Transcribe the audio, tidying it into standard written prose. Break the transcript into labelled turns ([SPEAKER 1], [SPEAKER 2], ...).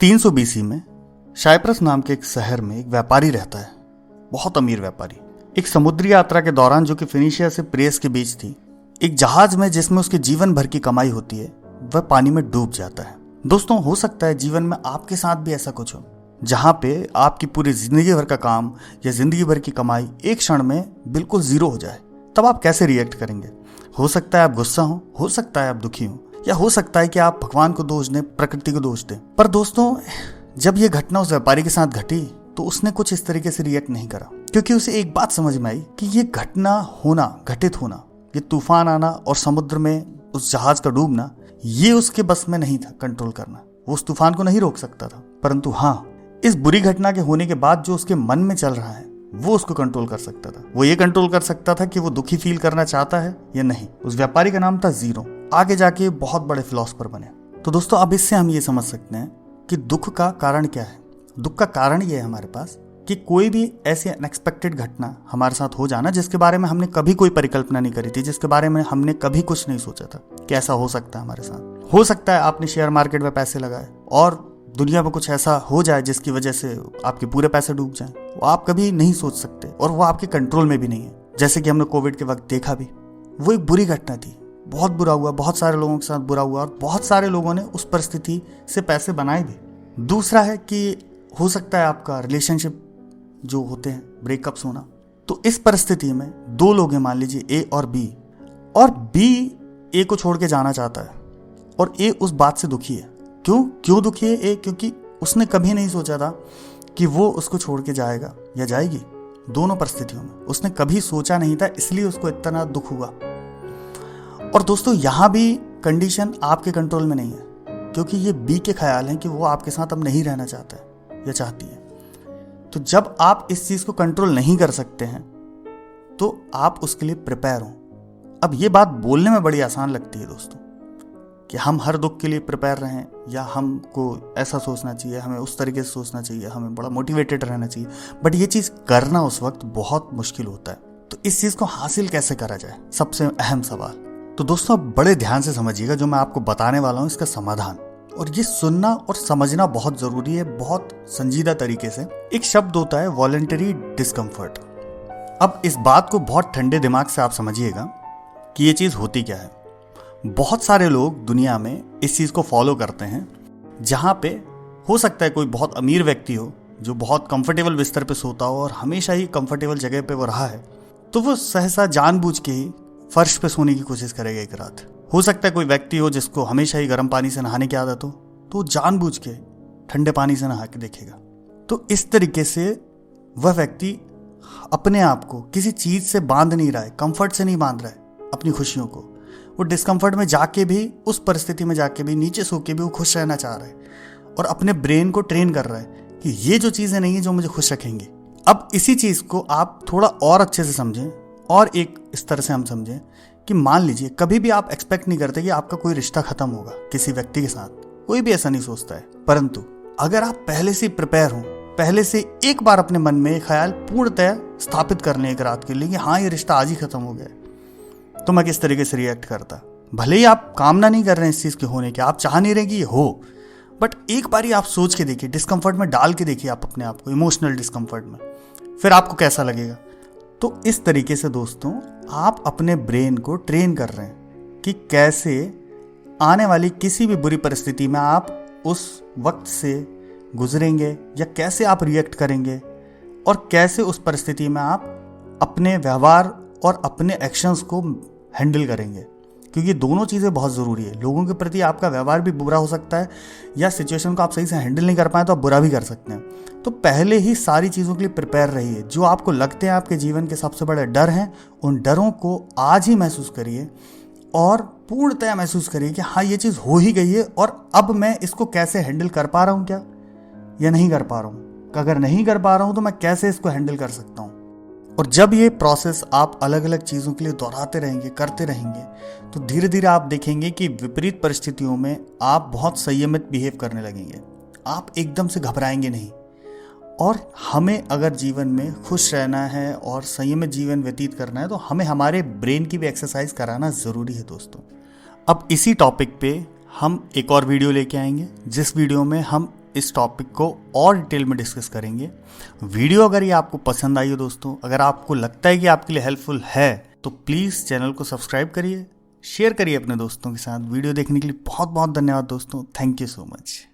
[SPEAKER 1] 300 BC में Cyprus नाम के एक शहर में एक व्यापारी रहता है, बहुत अमीर व्यापारी। एक समुद्री यात्रा के दौरान, जो कि फिनिशिया से प्रेस के बीच थी, एक जहाज में जिसमें उसके जीवन भर की कमाई होती है, वह पानी में डूब जाता है। दोस्तों, हो सकता है जीवन में आपके साथ भी ऐसा कुछ हो, जहां पे आपकी पूरी जिंदगी भर का काम या जिंदगी भर की कमाई एक क्षण में बिल्कुल जीरो हो जाए। तब आप कैसे रिएक्ट करेंगे? हो सकता है आप गुस्सा हो सकता है आप दुखी हो, या हो सकता है कि आप भगवान को दोष दें, प्रकृति को दोष दें। पर दोस्तों, जब ये घटना उस व्यापारी के साथ घटी तो उसने कुछ इस तरीके से रिएक्ट नहीं करा, क्योंकि उसे एक बात समझ में आई कि ये घटना होना, घटित होना, ये तूफान आना और समुद्र में उस जहाज का डूबना, ये उसके बस में नहीं था कंट्रोल करना। वो उस तूफान को नहीं रोक सकता था, परंतु हाँ, इस बुरी घटना के होने के बाद जो उसके मन में चल रहा है वो उसको कंट्रोल कर सकता था। वो ये कंट्रोल कर सकता था कि वो दुखी फील करना चाहता है या नहीं। उस व्यापारी का नाम था ज़ीरो। आगे जाके बहुत बड़े फिलोसोफर बने। तो दोस्तों, अब इससे हम ये समझ सकते हैं कि दुख का कारण क्या है। दुख का कारण ये है हमारे पास कि कोई भी ऐसी अनएक्सपेक्टेड घटना हमारे साथ हो जाना, जिसके बारे में हमने कभी कोई परिकल्पना नहीं करी थी, जिसके बारे में हमने कभी कुछ नहीं सोचा था कि ऐसा हो सकता है हमारे साथ। हो सकता है आपने शेयर मार्केट में पैसे लगाए और दुनिया में कुछ ऐसा हो जाए जिसकी वजह से आपके पूरे पैसे डूब जाएं। वो आप कभी नहीं सोच सकते और वो आपके कंट्रोल में भी नहीं है। जैसे कि हमने कोविड के वक्त देखा भी, वो एक बुरी घटना थी, बहुत बुरा हुआ, बहुत सारे लोगों के साथ बुरा हुआ और बहुत सारे लोगों ने उस परिस्थिति से पैसे बनाए भी। दूसरा है कि हो सकता है आपका रिलेशनशिप जो होते हैं, ब्रेकअप्स होना। तो इस परिस्थिति में दो लोग हैं, मान लीजिए ए और बी, और बी ए को छोड़ के जाना चाहता है और ए उस बात से दुखी है। क्यों दुखी है ए? क्योंकि उसने कभी नहीं सोचा था कि वो उसको छोड़ के जाएगा या जाएगी। दोनों परिस्थितियों में उसने कभी सोचा नहीं था, इसलिए उसको इतना दुख हुआ। और दोस्तों, यहां भी कंडीशन आपके कंट्रोल में नहीं है, क्योंकि ये बी के ख्याल हैं कि वो आपके साथ अब नहीं रहना चाहता है या चाहती है। तो जब आप इस चीज को कंट्रोल नहीं कर सकते हैं तो आप उसके लिए प्रिपेयर हो। अब ये बात बोलने में बड़ी आसान लगती है दोस्तों, कि हम हर दुख के लिए प्रिपेयर रहें, या हमको ऐसा सोचना चाहिए, हमें उस तरीके से सोचना चाहिए, हमें बड़ा मोटिवेटेड रहना चाहिए। बट ये चीज़ करना उस वक्त बहुत मुश्किल होता है। तो इस चीज़ को हासिल कैसे करा जाए, सबसे अहम सवाल। तो दोस्तों, आप बड़े ध्यान से समझिएगा जो मैं आपको बताने वाला हूँ, इसका समाधान। और ये सुनना और समझना बहुत ज़रूरी है, बहुत संजीदा तरीके से। एक शब्द होता है वॉलंटरी डिस्कम्फर्ट। अब इस बात को बहुत ठंडे दिमाग से आप समझिएगा कि ये चीज़ होती क्या है। बहुत सारे लोग दुनिया में इस चीज़ को फॉलो करते हैं, जहाँ पे हो सकता है कोई बहुत अमीर व्यक्ति हो जो बहुत कंफर्टेबल बिस्तर पे सोता हो और हमेशा ही कंफर्टेबल जगह पे वो रहा है, तो वो सहसा जानबूझ के ही फर्श पे सोने की कोशिश करेगा एक रात। हो सकता है कोई व्यक्ति हो जिसको हमेशा ही गर्म पानी से नहाने की आदत हो, तो जानबूझ के ठंडे पानी से नहा के देखेगा। तो इस तरीके से वह व्यक्ति अपने आप को किसी चीज़ से बांध नहीं रहा है, कंफर्ट से नहीं बांध रहा है अपनी खुशियों को। वो डिस्कम्फर्ट में जाके भी, उस परिस्थिति में जाके भी, नीचे सो के भी वो खुश रहना चाह रहा है और अपने ब्रेन को ट्रेन कर रहा है कि ये जो चीज़ें नहीं है जो मुझे खुश रखेंगी। अब इसी चीज़ को आप थोड़ा और अच्छे से समझें, और एक इस तरह से हम समझें कि मान लीजिए कभी भी आप एक्सपेक्ट नहीं करते कि आपका कोई रिश्ता खत्म होगा किसी व्यक्ति के साथ, कोई भी ऐसा नहीं सोचता है। परंतु अगर आप पहले से प्रिपेयर हो, पहले से एक बार अपने मन में ख्याल पूर्णतः स्थापित कर लें एक रात के लिए कि हाँ, ये रिश्ता आज ही खत्म हो गया, तो मैं किस तरीके से रिएक्ट करता। भले ही आप कामना नहीं कर रहे हैं इस चीज़ के होने की, आप चाह नहीं रहे कि ये हो, बट एक बारी आप सोच के देखिए, डिस्कम्फर्ट में डाल के देखिए आप अपने आप को, इमोशनल डिस्कम्फर्ट में, फिर आपको कैसा लगेगा। तो इस तरीके से दोस्तों, आप अपने ब्रेन को ट्रेन कर रहे हैं कि कैसे आने वाली किसी भी बुरी परिस्थिति में आप उस वक्त से गुजरेंगे, या कैसे आप रिएक्ट करेंगे, और कैसे उस परिस्थिति में आप अपने व्यवहार और अपने एक्शंस को हैंडल करेंगे। क्योंकि दोनों चीज़ें बहुत ज़रूरी है। लोगों के प्रति आपका व्यवहार भी बुरा हो सकता है, या सिचुएशन को आप सही से हैंडल नहीं कर पाए तो आप बुरा भी कर सकते हैं। तो पहले ही सारी चीज़ों के लिए प्रिपेयर रहिए। जो आपको लगते हैं आपके जीवन के सबसे बड़े डर हैं, उन डरों को आज ही महसूस करिए और पूर्णतः महसूस करिए कि हाँ, ये चीज़ हो ही गई है और अब मैं इसको कैसे हैंडल कर पा रहा हूँ क्या, या नहीं कर पा रहा हूँ। अगर नहीं कर पा रहा हूँ तो मैं कैसे इसको हैंडल कर सकता हूँ। और जब ये प्रोसेस आप अलग अलग चीज़ों के लिए दोहराते रहेंगे, करते रहेंगे, तो धीरे धीरे आप देखेंगे कि विपरीत परिस्थितियों में आप बहुत संयमित बिहेव करने लगेंगे। आप एकदम से घबराएंगे नहीं। और हमें अगर जीवन में खुश रहना है और संयमित जीवन व्यतीत करना है, तो हमें हमारे ब्रेन की भी एक्सरसाइज कराना ज़रूरी है दोस्तों। अब इसी टॉपिक पे हम एक और वीडियो लेके आएंगे, जिस वीडियो में हम इस टॉपिक को और डिटेल में डिस्कस करेंगे। वीडियो अगर ये आपको पसंद आई हो दोस्तों, अगर आपको लगता है कि आपके लिए हेल्पफुल है, तो प्लीज़ चैनल को सब्सक्राइब करिए, शेयर करिए अपने दोस्तों के साथ। वीडियो देखने के लिए बहुत बहुत धन्यवाद दोस्तों। Thank you so much.